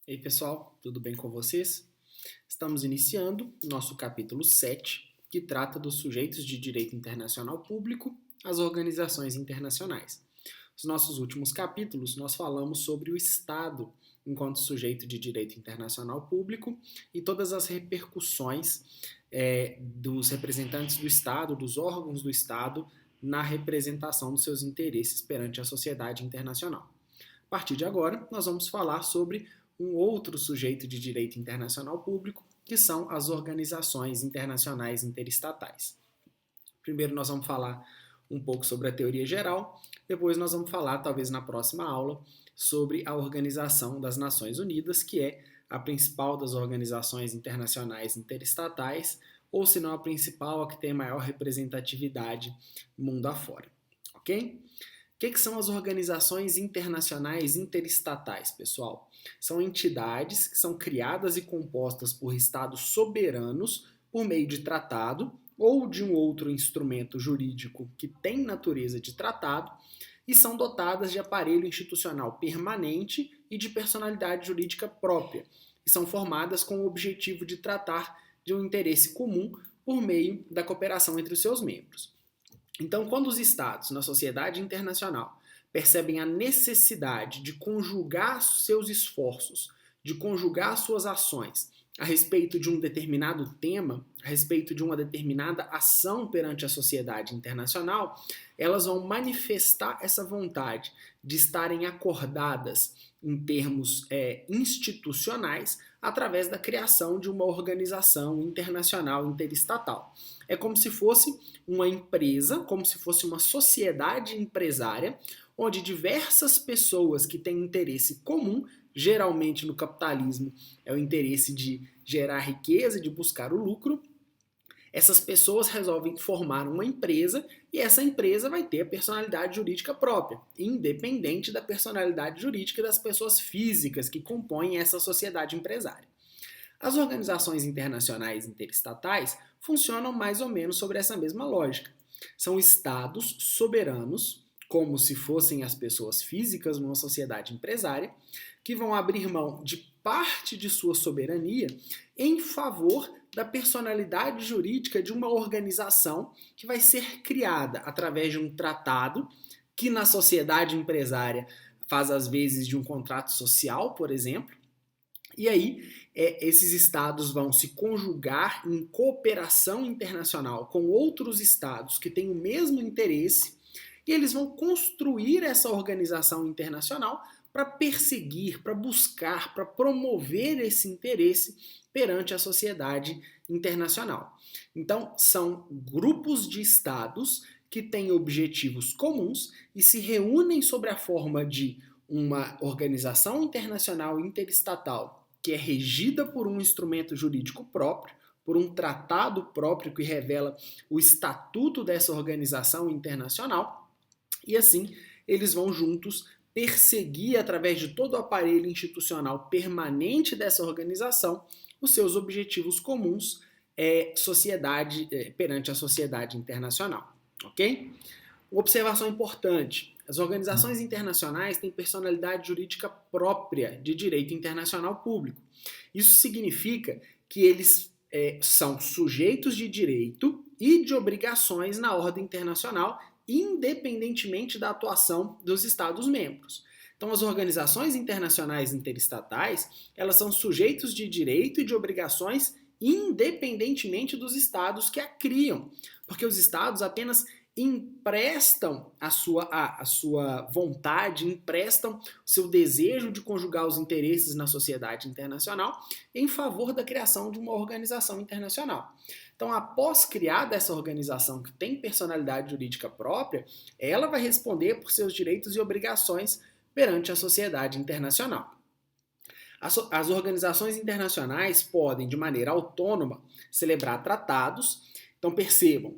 E aí, pessoal, tudo bem com vocês? Estamos iniciando nosso capítulo 7, que trata dos sujeitos de direito internacional público, as organizações internacionais. Nos nossos últimos capítulos, nós falamos sobre o Estado enquanto sujeito de direito internacional público e todas as repercussões dos representantes do Estado, dos órgãos do Estado, na representação dos seus interesses perante a sociedade internacional. A partir de agora, nós vamos falar sobre um outro sujeito de direito internacional público, que são as organizações internacionais interestatais. Primeiro nós vamos falar um pouco sobre a teoria geral, depois nós vamos falar, talvez na próxima aula, sobre a Organização das Nações Unidas, que é a principal das organizações internacionais interestatais, ou se não a principal, a que tem maior representatividade mundo afora. Ok? O que são as organizações internacionais interestatais, pessoal? São entidades que são criadas e compostas por estados soberanos por meio de tratado ou de um outro instrumento jurídico que tem natureza de tratado e são dotadas de aparelho institucional permanente e de personalidade jurídica própria e são formadas com o objetivo de tratar de um interesse comum por meio da cooperação entre os seus membros. Então, quando os estados na sociedade internacional percebem a necessidade de conjugar seus esforços, de conjugar suas ações a respeito de um determinado tema, a respeito de uma determinada ação perante a sociedade internacional, elas vão manifestar essa vontade de estarem acordadas em termos institucionais através da criação de uma organização internacional interestatal. É como se fosse uma empresa, como se fosse uma sociedade empresária, onde diversas pessoas que têm interesse comum, geralmente no capitalismo é o interesse de gerar riqueza, de buscar o lucro, essas pessoas resolvem formar uma empresa e essa empresa vai ter a personalidade jurídica própria, independente da personalidade jurídica das pessoas físicas que compõem essa sociedade empresária. As organizações internacionais interestatais funcionam mais ou menos sobre essa mesma lógica. São estados soberanos, como se fossem as pessoas físicas numa sociedade empresária, que vão abrir mão de parte de sua soberania em favor da personalidade jurídica de uma organização que vai ser criada através de um tratado que na sociedade empresária faz às vezes de um contrato social, por exemplo, e aí esses estados vão se conjugar em cooperação internacional com outros estados que têm o mesmo interesse e eles vão construir essa organização internacional para perseguir, para buscar, para promover esse interesse perante a sociedade internacional. Então, são grupos de estados que têm objetivos comuns e se reúnem sob a forma de uma organização internacional interestatal que é regida por um instrumento jurídico próprio, por um tratado próprio que revela o estatuto dessa organização internacional, e assim eles vão juntos perseguir, através de todo o aparelho institucional permanente dessa organização, os seus objetivos comuns perante a sociedade internacional. Ok? Uma observação importante: as organizações internacionais têm personalidade jurídica própria de direito internacional público. Isso significa que eles são sujeitos de direito e de obrigações na ordem internacional, independentemente da atuação dos Estados-membros. Então, as organizações internacionais interestatais, elas são sujeitos de direito e de obrigações independentemente dos estados que a criam, porque os estados apenas emprestam a sua vontade, emprestam o seu desejo de conjugar os interesses na sociedade internacional em favor da criação de uma organização internacional. Então, após criada essa organização que tem personalidade jurídica própria, ela vai responder por seus direitos e obrigações perante a sociedade internacional. As organizações internacionais podem, de maneira autônoma, celebrar tratados. Então, percebam,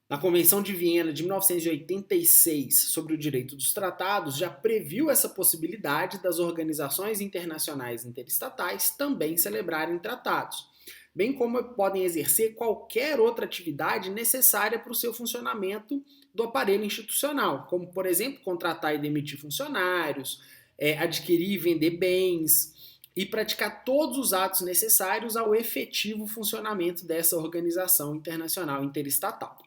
na Convenção de Viena de 1986 sobre o direito dos tratados já previu essa possibilidade das organizações internacionais interestatais também celebrarem tratados, bem como podem exercer qualquer outra atividade necessária para o seu funcionamento do aparelho institucional, como, por exemplo, contratar e demitir funcionários, adquirir e vender bens, e praticar todos os atos necessários ao efetivo funcionamento dessa organização internacional interestatal.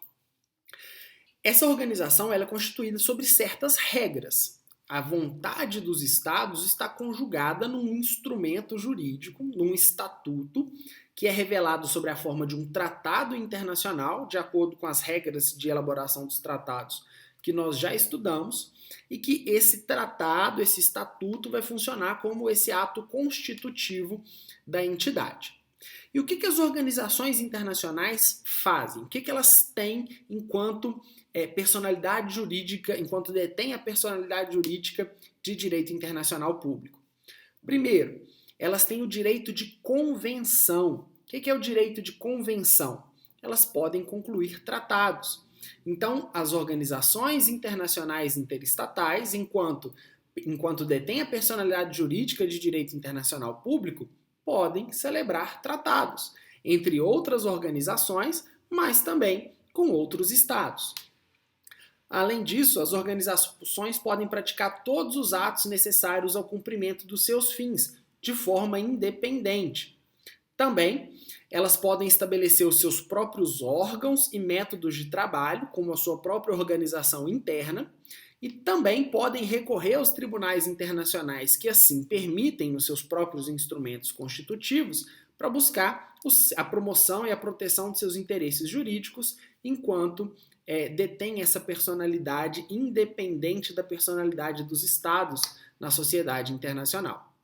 Essa organização ela é constituída sobre certas regras. A vontade dos Estados está conjugada num instrumento jurídico, num estatuto, que é revelado sob a forma de um tratado internacional, de acordo com as regras de elaboração dos tratados que nós já estudamos, e que esse tratado, esse estatuto, vai funcionar como esse ato constitutivo da entidade. E o que as organizações internacionais fazem? O que elas têm enquanto personalidade jurídica, enquanto detém a personalidade jurídica de direito internacional público? Primeiro, elas têm o direito de convenção. O que é o direito de convenção? Elas podem concluir tratados. Então, as organizações internacionais interestatais, enquanto detêm a personalidade jurídica de direito internacional público, podem celebrar tratados, entre outras organizações, mas também com outros estados. Além disso, as organizações podem praticar todos os atos necessários ao cumprimento dos seus fins, de forma independente. Também, elas podem estabelecer os seus próprios órgãos e métodos de trabalho, como a sua própria organização interna, e também podem recorrer aos tribunais internacionais que assim permitem nos seus próprios instrumentos constitutivos para buscar a promoção e a proteção de seus interesses jurídicos, enquanto detém essa personalidade independente da personalidade dos estados na sociedade internacional.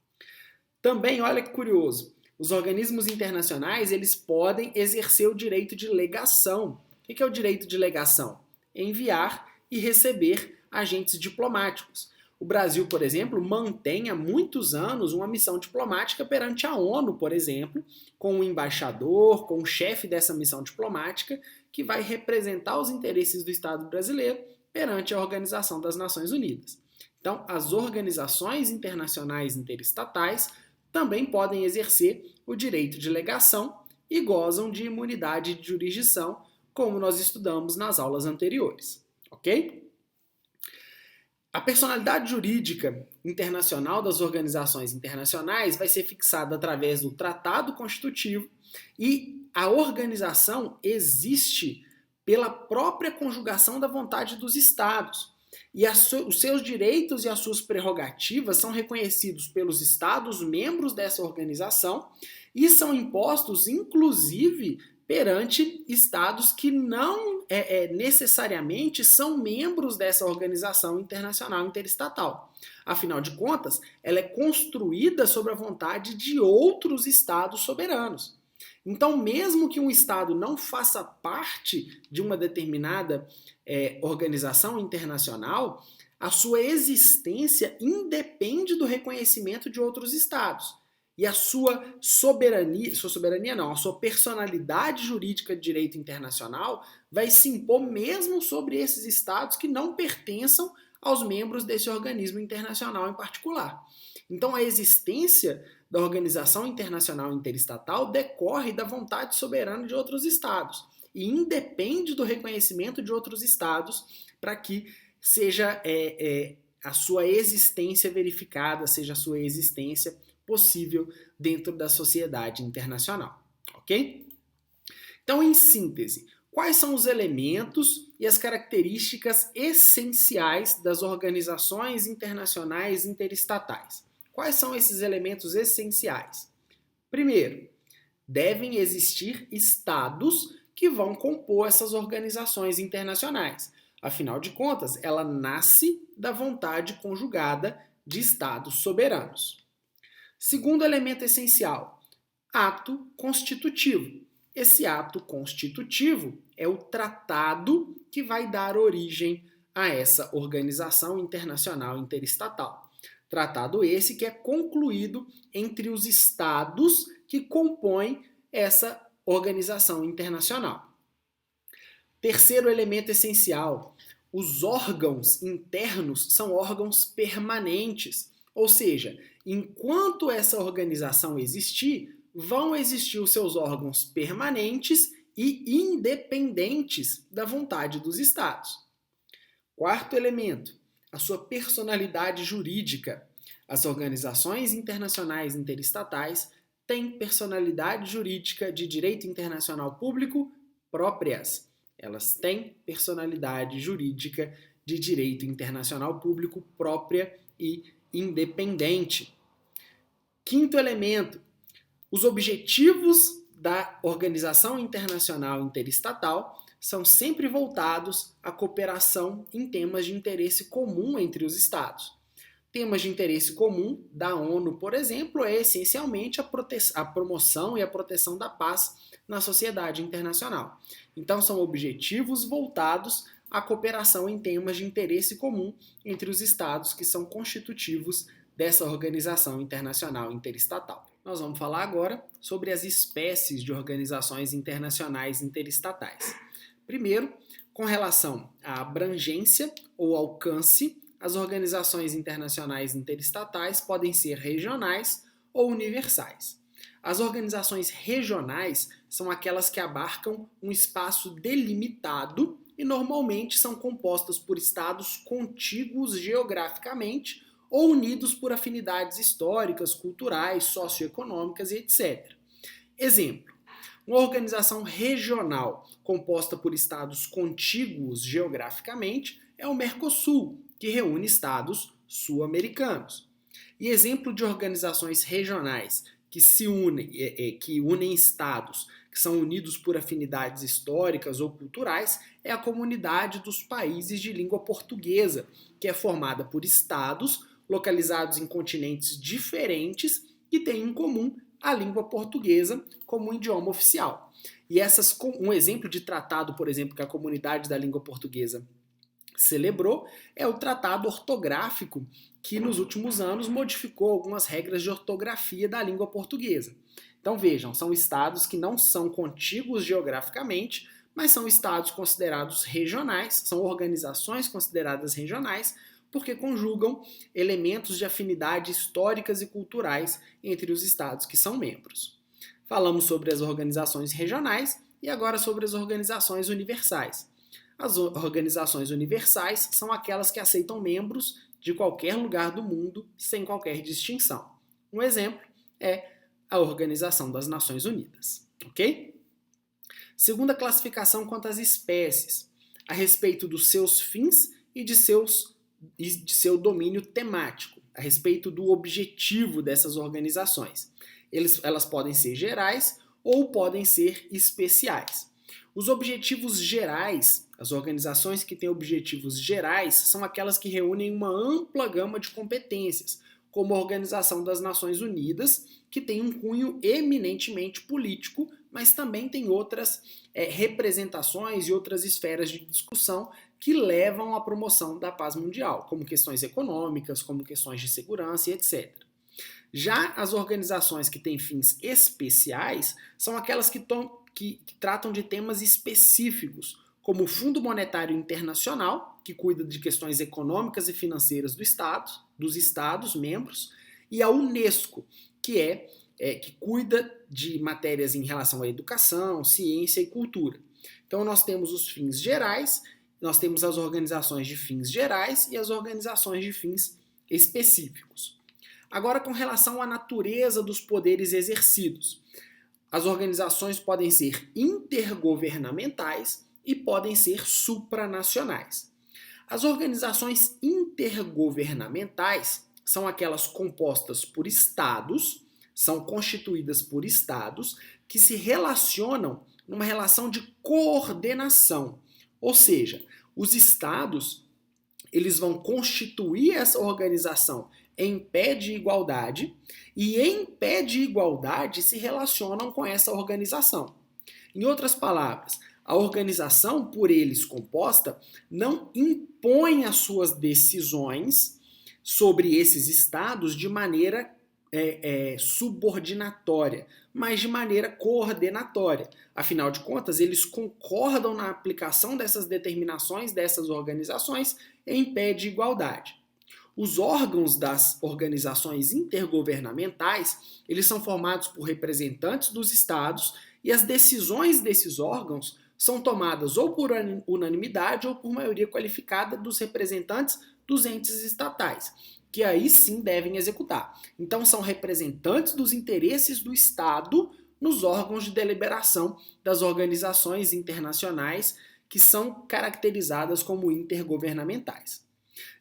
Também, olha que curioso, os organismos internacionais eles podem exercer o direito de legação. O que é o direito de legação? Enviar e receber agentes diplomáticos. O Brasil, por exemplo, mantém há muitos anos uma missão diplomática perante a ONU, por exemplo, com um embaixador, com o chefe dessa missão diplomática, que vai representar os interesses do Estado brasileiro perante a Organização das Nações Unidas. Então, as organizações internacionais interestatais também podem exercer o direito de legação e gozam de imunidade de jurisdição, como nós estudamos nas aulas anteriores, ok? A personalidade jurídica internacional das organizações internacionais vai ser fixada através do Tratado Constitutivo e a organização existe pela própria conjugação da vontade dos Estados. E os seus direitos e as suas prerrogativas são reconhecidos pelos Estados membros dessa organização e são impostos, inclusive, perante estados que não necessariamente são membros dessa organização internacional interestatal. Afinal de contas, ela é construída sobre a vontade de outros estados soberanos. Então, mesmo que um estado não faça parte de uma determinada organização internacional, a sua existência independe do reconhecimento de outros estados. E a sua a sua personalidade jurídica de direito internacional vai se impor mesmo sobre esses estados que não pertençam aos membros desse organismo internacional em particular. Então, a existência da Organização Internacional Interestatal decorre da vontade soberana de outros estados e independe do reconhecimento de outros estados para que seja a sua existência verificada, seja a sua existência possível dentro da sociedade internacional, ok? Então, em síntese, quais são os elementos e as características essenciais das organizações internacionais interestatais? Quais são esses elementos essenciais? Primeiro, devem existir estados que vão compor essas organizações internacionais. Afinal de contas, ela nasce da vontade conjugada de estados soberanos. Segundo elemento essencial, ato constitutivo. Esse ato constitutivo é o tratado que vai dar origem a essa organização internacional interestatal. Tratado esse que é concluído entre os estados que compõem essa organização internacional. Terceiro elemento essencial, os órgãos internos são órgãos permanentes, ou seja, enquanto essa organização existir, vão existir os seus órgãos permanentes e independentes da vontade dos estados. Quarto elemento, a sua personalidade jurídica. As organizações internacionais interestatais têm personalidade jurídica de direito internacional público próprias. Elas têm personalidade jurídica de direito internacional público própria e independente. Quinto elemento, os objetivos da Organização Internacional Interestatal são sempre voltados à cooperação em temas de interesse comum entre os Estados. Temas de interesse comum da ONU, por exemplo, é essencialmente a promoção e a proteção da paz na sociedade internacional. Então, são objetivos voltados à cooperação em temas de interesse comum entre os Estados que são constitutivos dessa Organização Internacional Interestatal. Nós vamos falar agora sobre as espécies de organizações internacionais interestatais. Primeiro, com relação à abrangência ou alcance, as organizações internacionais interestatais podem ser regionais ou universais. As organizações regionais são aquelas que abarcam um espaço delimitado e normalmente são compostas por estados contíguos geograficamente ou unidos por afinidades históricas, culturais, socioeconômicas e etc. Exemplo: uma organização regional composta por estados contíguos geograficamente é o Mercosul, que reúne estados sul-americanos. E exemplo de organizações regionais que unem estados que são unidos por afinidades históricas ou culturais é a Comunidade dos Países de Língua Portuguesa, que é formada por estados localizados em continentes diferentes que têm em comum a língua portuguesa como um idioma oficial. E um exemplo de tratado, por exemplo, que a Comunidade da Língua Portuguesa celebrou é o Tratado Ortográfico, que nos últimos anos modificou algumas regras de ortografia da língua portuguesa. Então vejam, são estados que não são contíguos geograficamente, mas são estados considerados regionais, são organizações consideradas regionais, porque conjugam elementos de afinidade históricas e culturais entre os estados que são membros. Falamos sobre as organizações regionais e agora sobre as organizações universais. As organizações universais são aquelas que aceitam membros de qualquer lugar do mundo sem qualquer distinção. Um exemplo é a Organização das Nações Unidas, ok? Segunda classificação quanto às espécies, a respeito dos seus fins e de seu domínio temático, a respeito do objetivo dessas organizações. Elas podem ser gerais ou podem ser especiais. Os objetivos gerais, as organizações que têm objetivos gerais, são aquelas que reúnem uma ampla gama de competências, como a Organização das Nações Unidas, que tem um cunho eminentemente político, mas também tem outras representações e outras esferas de discussão que levam à promoção da paz mundial, como questões econômicas, como questões de segurança e etc. Já as organizações que têm fins especiais são aquelas que tratam de temas específicos, como o Fundo Monetário Internacional, que cuida de questões econômicas e financeiras dos estados membros, e a Unesco, que cuida de matérias em relação à educação, ciência e cultura. Então nós temos os fins gerais, nós temos as organizações de fins gerais e as organizações de fins específicos. Agora, com relação à natureza dos poderes exercidos, as organizações podem ser intergovernamentais e podem ser supranacionais. As organizações intergovernamentais são aquelas compostas por estados, são constituídas por estados que se relacionam numa relação de coordenação. Ou seja, os estados eles vão constituir essa organização em pé de igualdade e em pé de igualdade se relacionam com essa organização. Em outras palavras, a organização por eles composta não impõe as suas decisões sobre esses estados de maneira subordinatória, mas de maneira coordenatória. Afinal de contas, eles concordam na aplicação dessas determinações dessas organizações em pé de igualdade. Os órgãos das organizações intergovernamentais, eles são formados por representantes dos estados e as decisões desses órgãos são tomadas ou por unanimidade ou por maioria qualificada dos representantes dos entes estatais, que aí sim devem executar. Então, são representantes dos interesses do Estado nos órgãos de deliberação das organizações internacionais que são caracterizadas como intergovernamentais.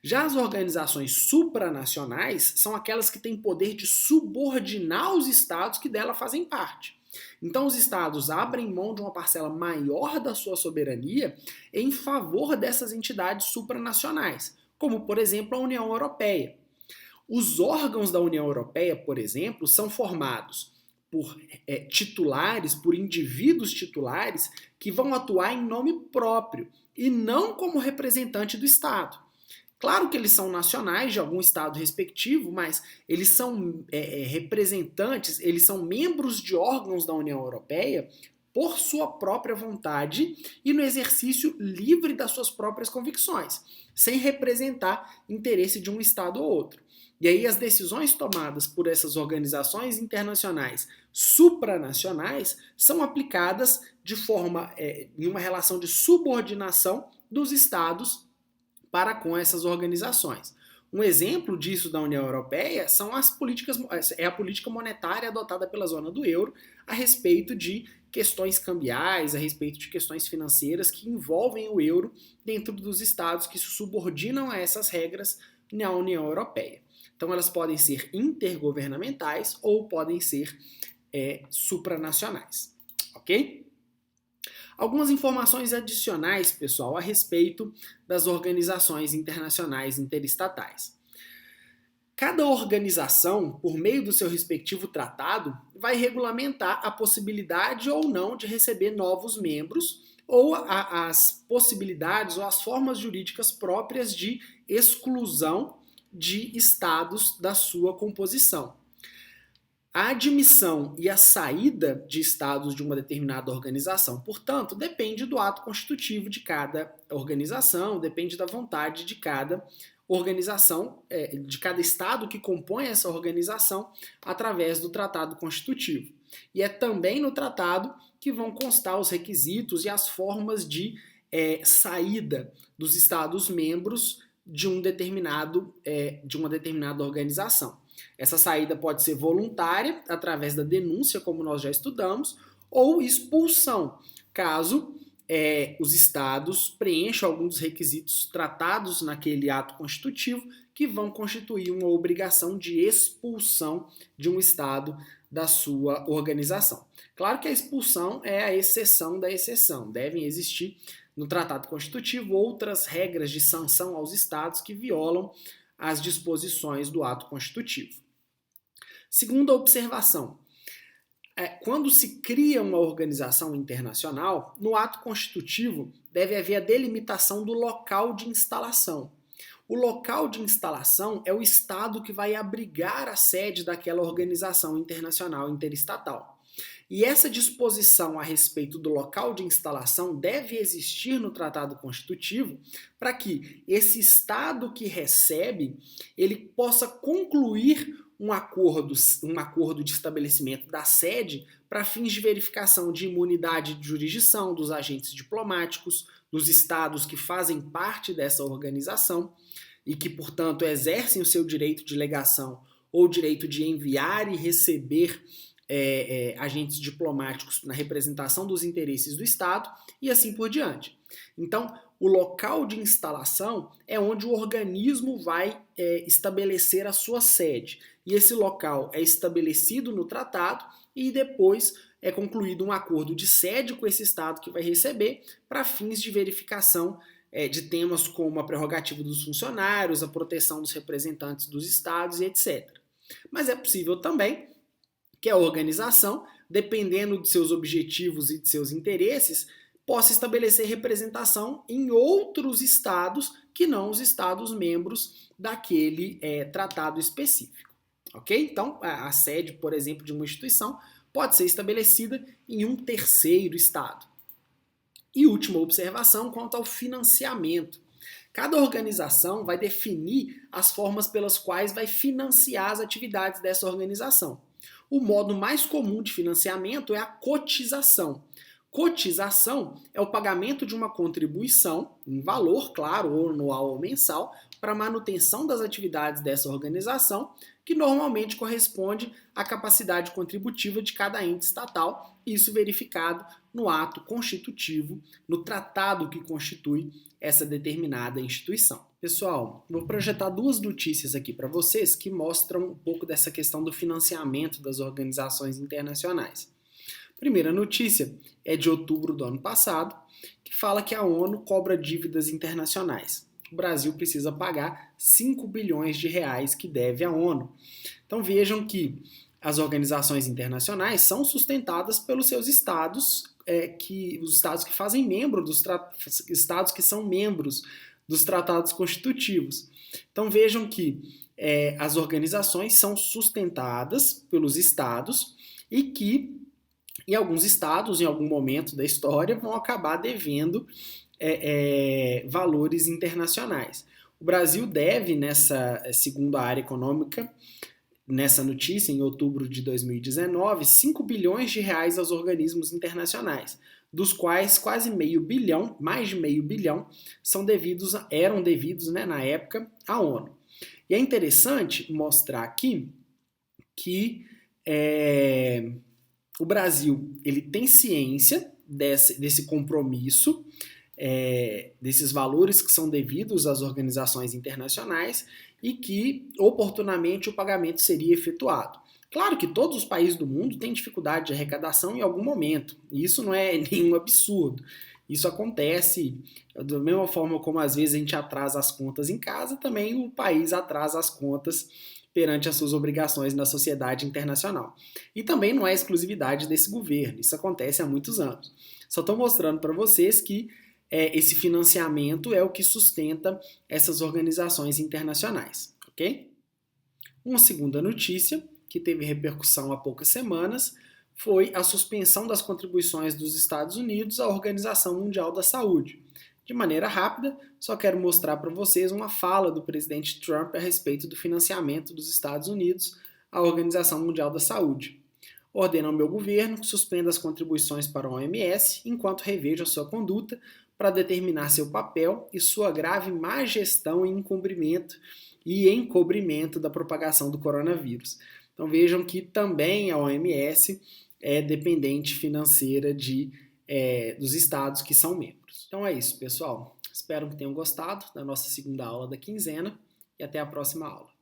Já as organizações supranacionais são aquelas que têm poder de subordinar os estados que dela fazem parte. Então, os estados abrem mão de uma parcela maior da sua soberania em favor dessas entidades supranacionais, como, por exemplo, a União Europeia. Os órgãos da União Europeia, por exemplo, são formados por titulares, por indivíduos titulares que vão atuar em nome próprio e não como representante do Estado. Claro que eles são nacionais de algum estado respectivo, mas eles são representantes, eles são membros de órgãos da União Europeia por sua própria vontade e no exercício livre das suas próprias convicções, sem representar interesse de um estado ou outro. E aí as decisões tomadas por essas organizações internacionais supranacionais são aplicadas de forma, em uma relação de subordinação dos estados para com essas organizações. Um exemplo disso da União Europeia é a política monetária adotada pela zona do euro a respeito de questões cambiais, a respeito de questões financeiras que envolvem o euro dentro dos estados que se subordinam a essas regras na União Europeia. Então elas podem ser intergovernamentais ou podem ser supranacionais, ok? Algumas informações adicionais, pessoal, a respeito das organizações internacionais interestatais. Cada organização, por meio do seu respectivo tratado, vai regulamentar a possibilidade ou não de receber novos membros ou as possibilidades ou as formas jurídicas próprias de exclusão de estados da sua composição. A admissão e a saída de estados de uma determinada organização, portanto, depende do ato constitutivo de cada organização, depende da vontade de cada organização, de cada estado que compõe essa organização através do tratado constitutivo. E é também no tratado que vão constar os requisitos e as formas de saída dos estados membros de uma determinada organização. Essa saída pode ser voluntária, através da denúncia, como nós já estudamos, ou expulsão, caso os estados preencham alguns dos requisitos tratados naquele ato constitutivo que vão constituir uma obrigação de expulsão de um estado da sua organização. Claro que a expulsão é a exceção da exceção. Devem existir no tratado constitutivo outras regras de sanção aos estados que violam as disposições do ato constitutivo. Segunda observação, quando se cria uma organização internacional, no ato constitutivo deve haver a delimitação do local de instalação. O local de instalação é o estado que vai abrigar a sede daquela organização internacional interestatal. E essa disposição a respeito do local de instalação deve existir no Tratado Constitutivo para que esse Estado que recebe ele possa concluir um acordo de estabelecimento da sede para fins de verificação de imunidade de jurisdição dos agentes diplomáticos, dos estados que fazem parte dessa organização e que, portanto, exercem o seu direito de legação ou direito de enviar e receber agentes diplomáticos na representação dos interesses do Estado e assim por diante. Então, o local de instalação é onde o organismo vai estabelecer a sua sede. E esse local é estabelecido no tratado e depois é concluído um acordo de sede com esse Estado que vai receber para fins de verificação de temas como a prerrogativa dos funcionários, a proteção dos representantes dos Estados e etc. Mas é possível também que a organização, dependendo de seus objetivos e de seus interesses, possa estabelecer representação em outros estados que não os estados membros daquele tratado específico. Ok? Então, a sede, por exemplo, de uma instituição pode ser estabelecida em um terceiro estado. E última observação quanto ao financiamento. Cada organização vai definir as formas pelas quais vai financiar as atividades dessa organização. O modo mais comum de financiamento é a cotização. Cotização é o pagamento de uma contribuição, em valor, claro, ou anual ou mensal, para a manutenção das atividades dessa organização, que normalmente corresponde à capacidade contributiva de cada ente estatal, isso verificado no ato constitutivo, no tratado que constitui essa determinada instituição. Pessoal, vou projetar duas notícias aqui para vocês que mostram um pouco dessa questão do financiamento das organizações internacionais. A primeira notícia é de outubro do ano passado, que fala que a ONU cobra dívidas internacionais. O Brasil precisa pagar 5 bilhões de reais que deve à ONU. Então vejam que as organizações internacionais são sustentadas pelos seus estados, os estados que fazem estados que são membros dos tratados constitutivos. Então vejam que as organizações são sustentadas pelos estados e que em alguns estados, em algum momento da história, vão acabar devendo valores internacionais. O Brasil deve, nessa segunda área econômica, nessa notícia, em outubro de 2019, 5 bilhões de reais aos organismos internacionais, dos quais quase meio bilhão, mais de meio bilhão, eram devidos, na época, à ONU. E é interessante mostrar aqui que o Brasil ele tem ciência desse compromisso, desses valores que são devidos às organizações internacionais e que, oportunamente, o pagamento seria efetuado. Claro que todos os países do mundo têm dificuldade de arrecadação em algum momento, e isso não é nenhum absurdo. Isso acontece da mesma forma como às vezes a gente atrasa as contas em casa, também o país atrasa as contas perante as suas obrigações na sociedade internacional. E também não é exclusividade desse governo, isso acontece há muitos anos. Só estou mostrando para vocês que esse financiamento é o que sustenta essas organizações internacionais, ok? Uma segunda notícia, que teve repercussão há poucas semanas, foi a suspensão das contribuições dos Estados Unidos à Organização Mundial da Saúde. De maneira rápida, só quero mostrar para vocês uma fala do presidente Trump a respeito do financiamento dos Estados Unidos à Organização Mundial da Saúde. Ordeno ao meu governo que suspenda as contribuições para a OMS enquanto reveja sua conduta para determinar seu papel e sua grave má gestão e encobrimento da propagação do coronavírus. Então vejam que também a OMS é dependente financeira dos estados que são membros. Então é isso, pessoal. Espero que tenham gostado da nossa segunda aula da quinzena e até a próxima aula.